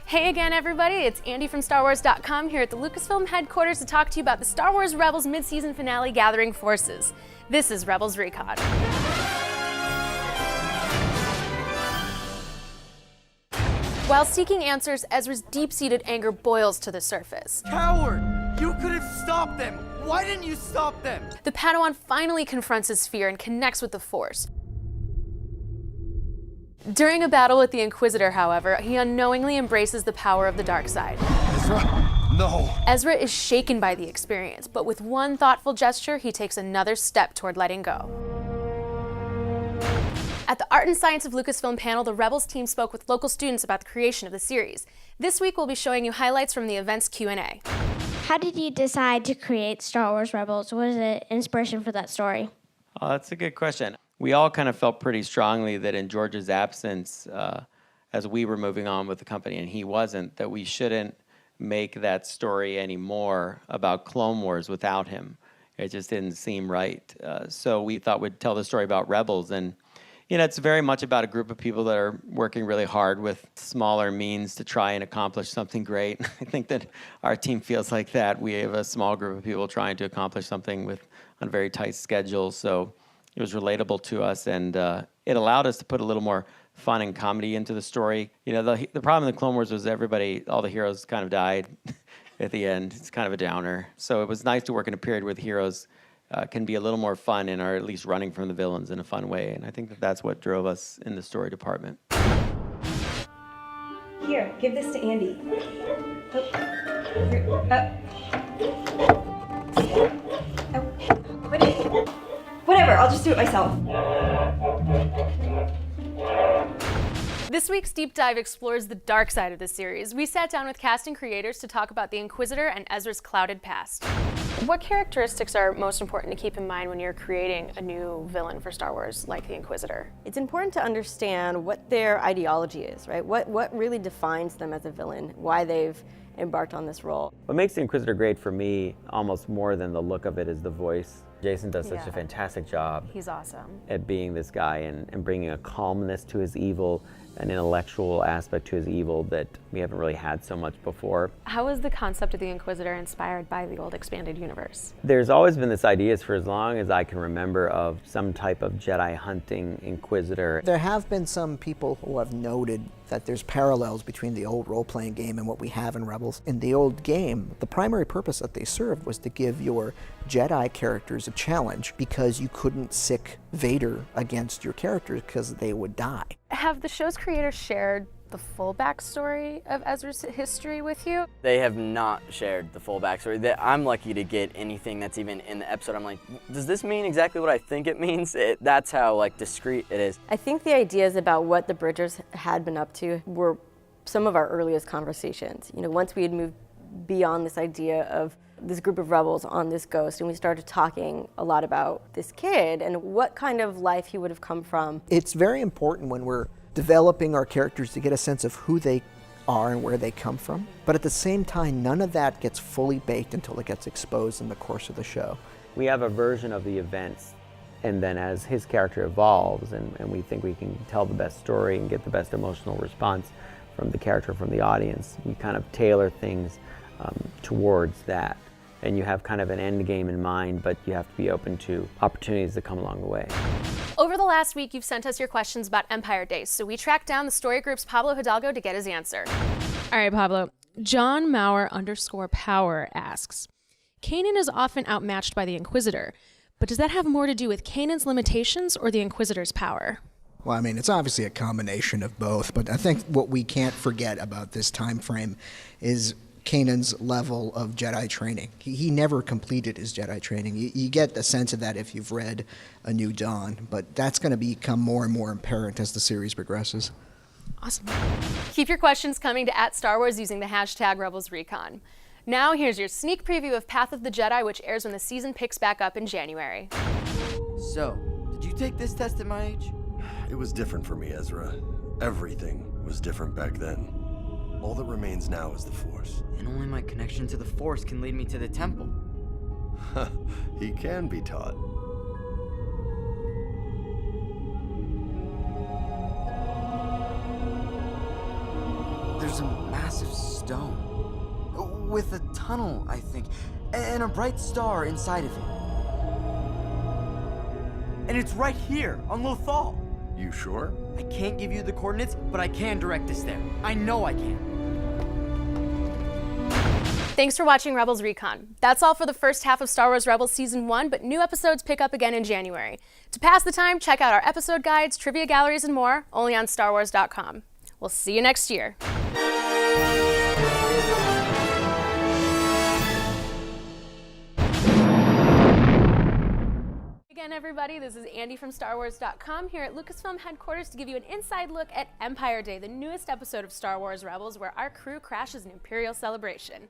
Hey again, everybody. It's Andy from StarWars.com here at the Lucasfilm headquarters to talk to you about the Star Wars Rebels mid-season finale, Gathering Forces. This is Rebels Recon. While seeking answers, Ezra's deep-seated anger boils to the surface. Coward! You could have stopped them! Why didn't you stop them? The Padawan finally confronts his fear and connects with the Force. During a battle with the Inquisitor, however, he unknowingly embraces the power of the dark side. Ezra, no! Ezra is shaken by the experience, but with one thoughtful gesture, he takes another step toward letting go. At the Art and Science of Lucasfilm panel, the Rebels team spoke with local students about the creation of the series. This week, we'll be showing you highlights from the event's Q&A. How did you decide to create Star Wars Rebels? What was the inspiration for that story? Oh, that's a good question. We all kind of felt pretty strongly that in George's absence, as we were moving on with the company and he wasn't, that we shouldn't make that story anymore about Clone Wars without him. It just didn't seem right. So we thought we'd tell the story about Rebels. And, you know, it's very much about a group of people that are working really hard with smaller means to try and accomplish something great. I think that our team feels like that. We have a small group of people trying to accomplish something on a very tight schedule. So it was relatable to us, and it allowed us to put a little more fun and comedy into the story. You know, the problem in the Clone Wars was all the heroes kind of died at the end. It's kind of a downer. So it was nice to work in a period where the heroes can be a little more fun and are at least running from the villains in a fun way. And I think that that's what drove us in the story department. Here, give this to Andy. Quit it. Whatever, I'll just do it myself. This week's Deep Dive explores the dark side of the series. We sat down with cast and creators to talk about the Inquisitor and Ezra's clouded past. What characteristics are most important to keep in mind when you're creating a new villain for Star Wars, like the Inquisitor? It's important to understand what their ideology is, right? What really defines them as a villain, why they've embarked on this role. What makes the Inquisitor great for me, almost more than the look of it, is the voice. Jason does such a fantastic job. He's awesome. At being this guy and bringing a calmness to his evil, an intellectual aspect to his evil that we haven't really had so much before. How was the concept of the Inquisitor inspired by the old expanded universe? There's always been this idea, for as long as I can remember, of some type of Jedi hunting Inquisitor. There have been some people who have noted that there's parallels between the old role-playing game and what we have in Rebels. In the old game, the primary purpose that they served was to give your Jedi characters a challenge because you couldn't sick Vader against your characters because they would die. Have the show's creators shared the full backstory of Ezra's history with you? They have not shared the full backstory. I'm lucky to get anything that's even in the episode. I'm like, does this mean exactly what I think it means? That's how discreet it is. I think the ideas about what the Bridgers had been up to were some of our earliest conversations. You know, once we had moved beyond this idea of this group of rebels on this ghost, and we started talking a lot about this kid and what kind of life he would have come from. It's very important when we're developing our characters to get a sense of who they are and where they come from. But at the same time, none of that gets fully baked until it gets exposed in the course of the show. We have a version of the events, and then as his character evolves and we think we can tell the best story and get the best emotional response from the character, from the audience, we kind of tailor things towards that. And you have kind of an end game in mind, but you have to be open to opportunities that come along the way. Over the last week, you've sent us your questions about Empire Days, so we tracked down the story group's Pablo Hidalgo to get his answer. All right, Pablo. John Maurer _Power asks, Kanan is often outmatched by the Inquisitor, but does that have more to do with Kanan's limitations or the Inquisitor's power? Well, I mean, it's obviously a combination of both, but I think what we can't forget about this time frame is Kanan's level of Jedi training. He never completed his Jedi training. You get a sense of that if you've read A New Dawn, but that's going to become more and more apparent as the series progresses. Awesome. Keep your questions coming to @StarWars using the hashtag RebelsRecon. Now here's your sneak preview of Path of the Jedi, which airs when the season picks back up in January. So, did you take this test at my age? It was different for me, Ezra. Everything was different back then. All that remains now is the Force. And only my connection to the Force can lead me to the temple. He can be taught. There's There's a massive stone with a tunnel, I think, and a bright star inside of it. And it's right here on Lothal. You sure? I can't give you the coordinates, but I can direct us there. I know I can. Thanks for watching Rebels Recon. That's all for the first half of Star Wars Rebels Season 1, but new episodes pick up again in January. To pass the time, check out our episode guides, trivia galleries, and more, only on StarWars.com. We'll see you next year. Again, everybody, this is Andy from StarWars.com here at Lucasfilm headquarters to give you an inside look at Empire Day, the newest episode of Star Wars Rebels, where our crew crashes an Imperial celebration.